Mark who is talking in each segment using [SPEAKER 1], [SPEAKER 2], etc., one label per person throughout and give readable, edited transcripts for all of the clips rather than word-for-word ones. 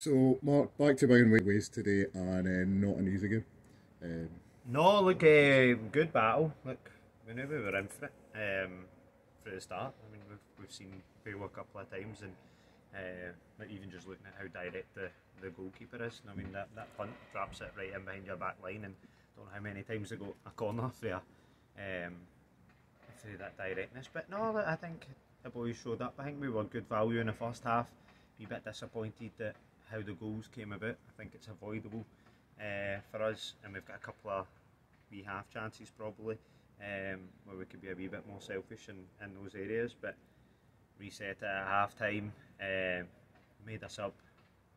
[SPEAKER 1] So, Mark, back to buying ways today, and not an easy game. Um,
[SPEAKER 2] No, look, good battle. Look, we knew we were in for it for the start. I mean, we've seen Bale a couple of times, and like even just looking at how direct the goalkeeper is. I mean, that punt drops it right in behind your back line, and don't know how many times they got a corner um, through that directness. But no, look, I think the boys showed up. I think we were good value in the first half. Be a bit disappointed that how the goals came about. I think it's avoidable for us, and we've got a couple of wee half chances probably where we could be a wee bit more selfish in those areas. But reset it at half time, made us up,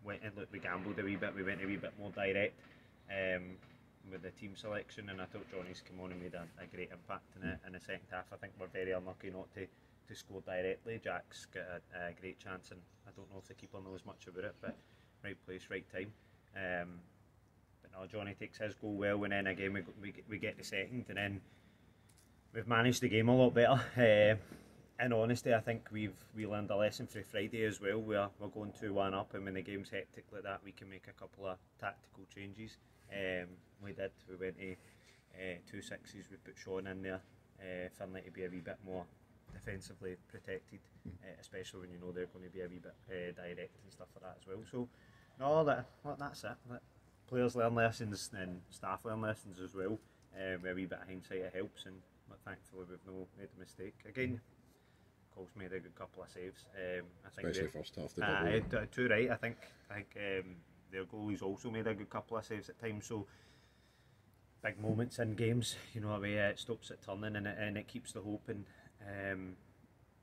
[SPEAKER 2] went and look, we gambled a wee bit, we went a wee bit more direct with the team selection, and I thought Johnny's come on and made a great impact in the second half. I think we're very unlucky not to score directly. Jack's got a great chance, and I don't know if the keeper knows much about it, but right place, right time. But no, Johnny takes his goal well, and then again we get the second, and then we've managed the game a lot better. In honesty, I think we learned a lesson through Friday as well. We're going 2-1 up, and when the game's hectic like that, we can make a couple of tactical changes. We did. We went to 2 sixes. We put Sean in there, Finlay to be a wee bit more defensively protected, especially when you know they're going to be a wee bit direct and stuff like that as well. So, no, that's it. Players learn lessons and staff learn lessons as well. With a wee bit of hindsight, it helps, and thankfully we've no made a mistake. Again, Cole's made a good couple of saves. I think
[SPEAKER 1] Especially first half.
[SPEAKER 2] too right. I think their goalie's also made a good couple of saves at times. So big moments in games, you know, it stops it turning, and it keeps the hope and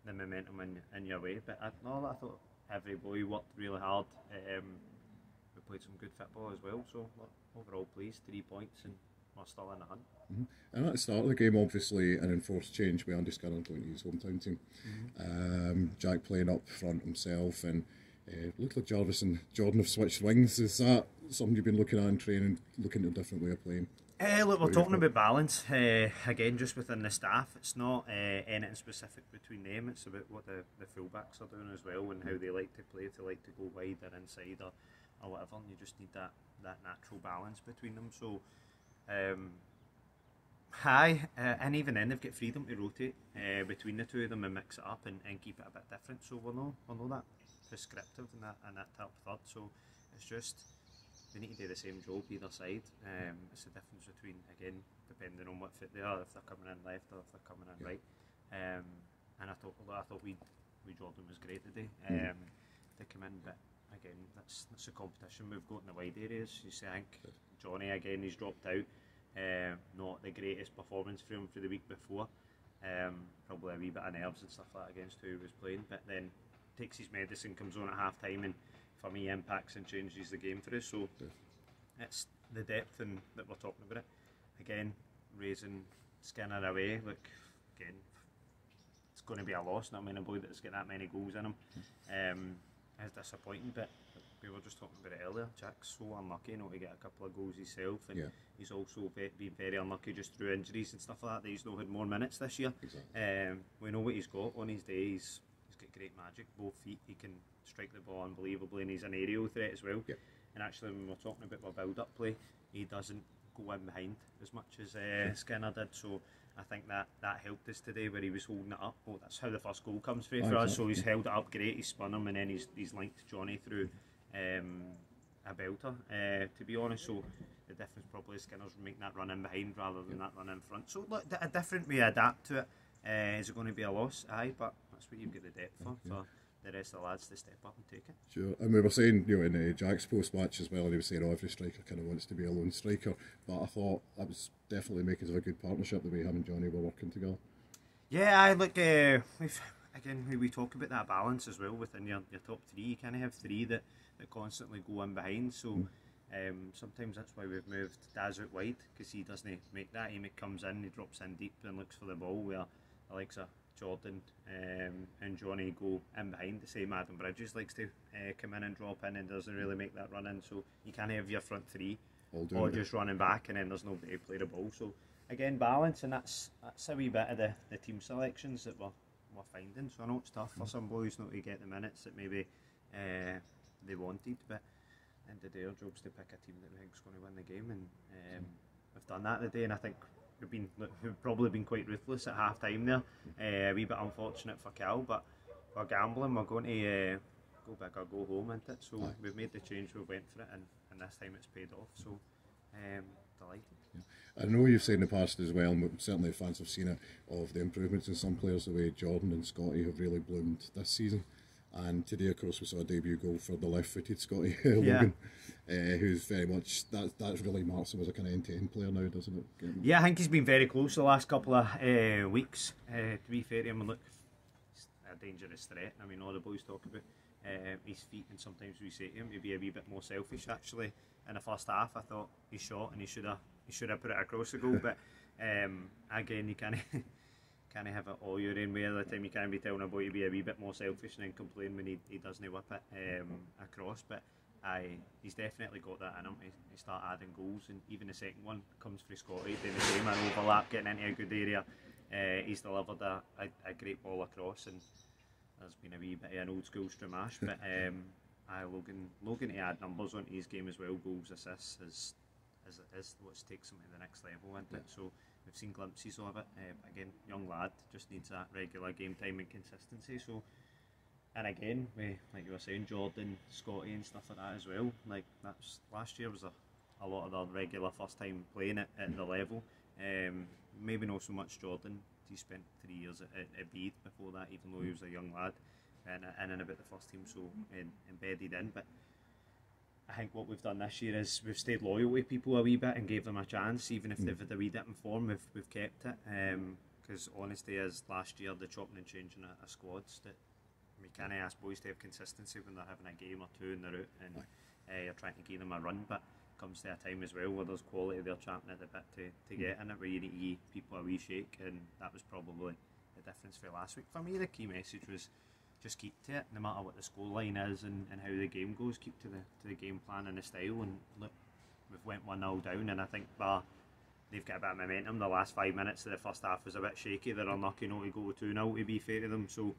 [SPEAKER 2] the momentum in your way. But I thought every boy worked really hard. We played some good football as well. So overall pleased, 3 points, and we're still in the hunt.
[SPEAKER 1] And at the start of the game, obviously, an enforced change with Andy Skinner going to his hometown team. Jack playing up front himself, and looked like Jarvis and Jordan have switched wings. Is that something you've been looking at in training, looking at a different way of playing?
[SPEAKER 2] Look, we're talking about balance. Again, just within the staff, it's not anything specific between them. It's about what the fullbacks are doing as well, and how they like to play, if they like to go wide or inside or whatever. And you just need that natural balance between them. So, and even then they've got freedom to rotate between the two of them and mix it up and keep it a bit different. So we're not that prescriptive in that top third. So it's just they need to do the same job either side. It's the difference between, again, depending on what fit they are, if they're coming in left or if they're coming in right. And I thought we Jordan was great today to come in, but again that's the competition we've got in the wide areas. You see, I think Johnny again, he's dropped out. Not the greatest performance for him for the week before. Probably a wee bit of nerves and stuff like that against who he was playing, but then takes his medicine, comes on at half time, and for me impacts and changes the game for us. So it's the depth and that we're talking about it. Again, raising Skinner away, look, again, it's going to be a loss. Not many boy that's got that many goals in him. It's disappointing, but we were just talking about it earlier. Jack's so unlucky not to get a couple of goals himself, and he's also been very unlucky just through injuries and stuff like that he's not had more minutes this year.
[SPEAKER 1] Exactly.
[SPEAKER 2] We know what he's got on his day. He's got great magic, both feet. He can strike the ball unbelievably, and he's an aerial threat as well. And actually, when we're talking about our build-up play, he doesn't go in behind as much as Skinner did. So I think that helped us today, where he was holding it up. Well, that's how the first goal comes for us. So he's held it up great. He's spun him, and then he's linked Johnny through a belter. To be honest, so the difference probably is Skinner's making that run in behind rather than that run in front. So look, a different way to adapt to it. Is it going to be a loss? Aye, but that's what you've got the depth for the rest of the lads to step up and take it.
[SPEAKER 1] Sure, and we were saying, you know, in Jack's post-match as well, and he was saying, oh, every striker kind of wants to be a lone striker, but I thought that was definitely making a good partnership, the way him and Johnny were working together.
[SPEAKER 2] Yeah, I look, we talk about that balance as well within your top three. You kind of have three that constantly go in behind, so sometimes that's why we've moved Daz out wide, because he doesn't make that. He comes in, he drops in deep and looks for the ball, where the likes of Jordan and Johnny go in behind. The same Adam Bridges likes to come in and drop in and doesn't really make that run in, so you can't have your front three or just running back and then there's nobody to play the ball. So again, balance, and that's a wee bit of the team selections that we're finding. So I know it's tough for some boys not to get the minutes that maybe they wanted, but end of the day, our job's to pick a team that we think's going to win the game, and we've done that today. And I think we've probably been quite ruthless at half time there. A wee bit unfortunate for Cal, but we're gambling. We're going to go big or go home, isn't it? So we've made the change, we went for it, and this time it's paid off. So delighted.
[SPEAKER 1] I know you've said in the past as well, and certainly fans have seen it, of the improvements in some players, the way Jordan and Scotty have really bloomed this season. And today, of course, we saw a debut goal for the left-footed Scotty Logan, who's very much, that really marks him as a kind of end-to-end player now, doesn't it?
[SPEAKER 2] Yeah, I think he's been very close the last couple of weeks. To be fair to him, look, he's a dangerous threat. I mean, all the boys talk about his feet, and sometimes we say to him to be a wee bit more selfish. Actually, in the first half, I thought he shot and he should have put it across the goal. But again, you can't have it all your own way all the time. You can't be telling a boy to be a wee bit more selfish and then complain when he doesn't whip it across. But he's definitely got that in him. He start adding goals, and even the second one comes from Scotty doing the same, an overlap, getting into a good area. He's delivered a great ball across, and there's been a wee bit of an old school stramash. But Logan to add numbers onto his game as well, goals, assists, is what takes him to the next level, isn't it? So we've seen glimpses of it. Again, young lad, just needs that regular game time and consistency. So, and again, like you were saying, Jordan, Scotty and stuff like that as well. Like that's last year was a lot of the regular first time playing at the level. Maybe not so much Jordan. He spent 3 years at Bede before that, even though he was a young lad, and about the first team, so embedded in. But I think what we've done this year is we've stayed loyal to people a wee bit and gave them a chance, even if they've had a wee dip in form. We've kept it, because honesty is, last year the chopping and changing of squads, that we can't ask boys to have consistency when they're having a game or two and they're out and you're trying to give them a run. But it comes to a time as well where there's quality, they're champing at the bit to get in it, where you need to give people a wee shake, and that was probably the difference for last week. For me, the key message was just keep to it, no matter what the scoreline is and how the game goes. Keep to the game plan and the style. And look, we've went 1-0 down, and I think they've got a bit of momentum. The last 5 minutes of the first half was a bit shaky. They're unlucky not to go 2-0, to be fair to them. So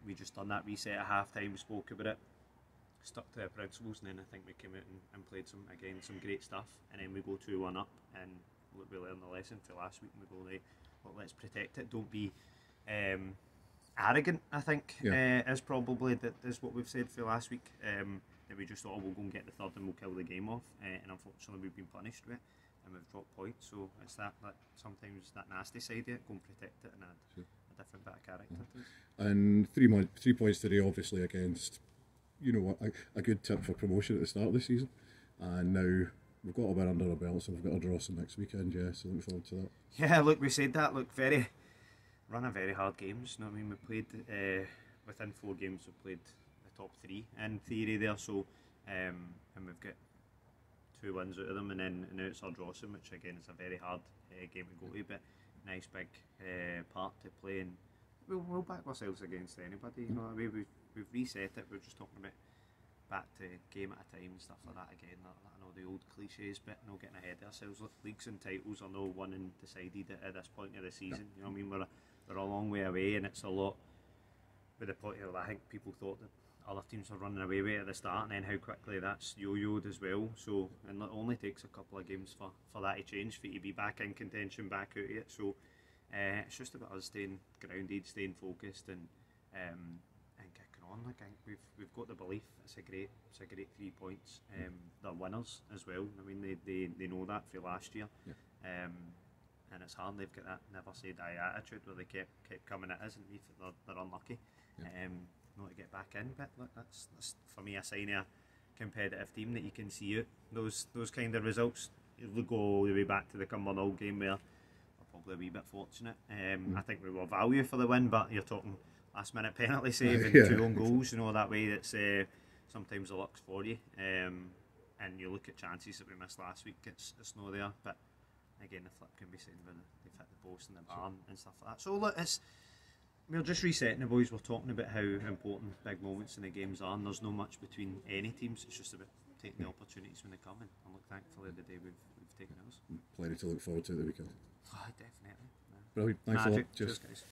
[SPEAKER 2] we just done that reset at half time, spoke about it, stuck to the principles, and then I think we came out and played some great stuff, and then we go 2-1 up, and we learned the lesson for last week, and we go, well, let's protect it. Don't be arrogant, I think, is probably is what we've said for last week, that we just thought, we'll go and get the third and we'll kill the game off, and unfortunately we've been punished with it and we've dropped points. So it's that sometimes that nasty side of it, go and protect it and add a different bit of character.
[SPEAKER 1] And 3 points today, obviously, against, you know, a good tip for promotion at the start of the season, and now we've got a win under our belt, so we've got a draw some next weekend, so looking forward to that.
[SPEAKER 2] Yeah, look, we said that, run a very hard games. You know what I mean? We played within 4 games. We played the top 3 in theory there. So and we've got 2 wins out of them, and now it's our Drawson, which again is a very hard game to go to, but nice big part to play, and we'll back ourselves against anybody. You know what I mean? We've reset it. We're just talking about back to game at a time and stuff like that again. I know the old cliches, but no getting ahead of ourselves. Look, leagues and titles are no won and decided at this point of the season. You know what I mean? We're a long way away, and it's a lot with the point of, I think people thought that other teams were running away with it at the start, and then how quickly that's yo-yoed as well. So, and it only takes a couple of games for that to change, for you to be back in contention, back out of it. So it's just about us staying grounded, staying focused, and kicking on. Like, I think we've got the belief. It's a great 3 points. They're winners as well. I mean, they know that for last year. And it's hard. They've got that never say die attitude where they kept coming at us, and they're unlucky not to get back in. But look, that's for me a sign of a competitive team, that you can see out those kind of results. We'll go all the way back to the Cumbernauld game where we're probably a wee bit fortunate. I think we were value for the win, but you're talking last minute penalty save and 2 own goals. You know, that way it's sometimes the luck's for you. And you look at chances that we missed last week, it's no there. But again, the flip can be seen when they've hit the post and the barn and stuff like that. So look, we're just resetting the boys. We're talking about how important big moments in the games are, and there's no much between any teams. It's just about taking the opportunities when they come in. And look, thankfully the day we've taken ours.
[SPEAKER 1] Plenty to look forward to the weekend.
[SPEAKER 2] Oh, definitely.
[SPEAKER 1] Brilliant. Thanks a lot. Cheers,
[SPEAKER 2] guys.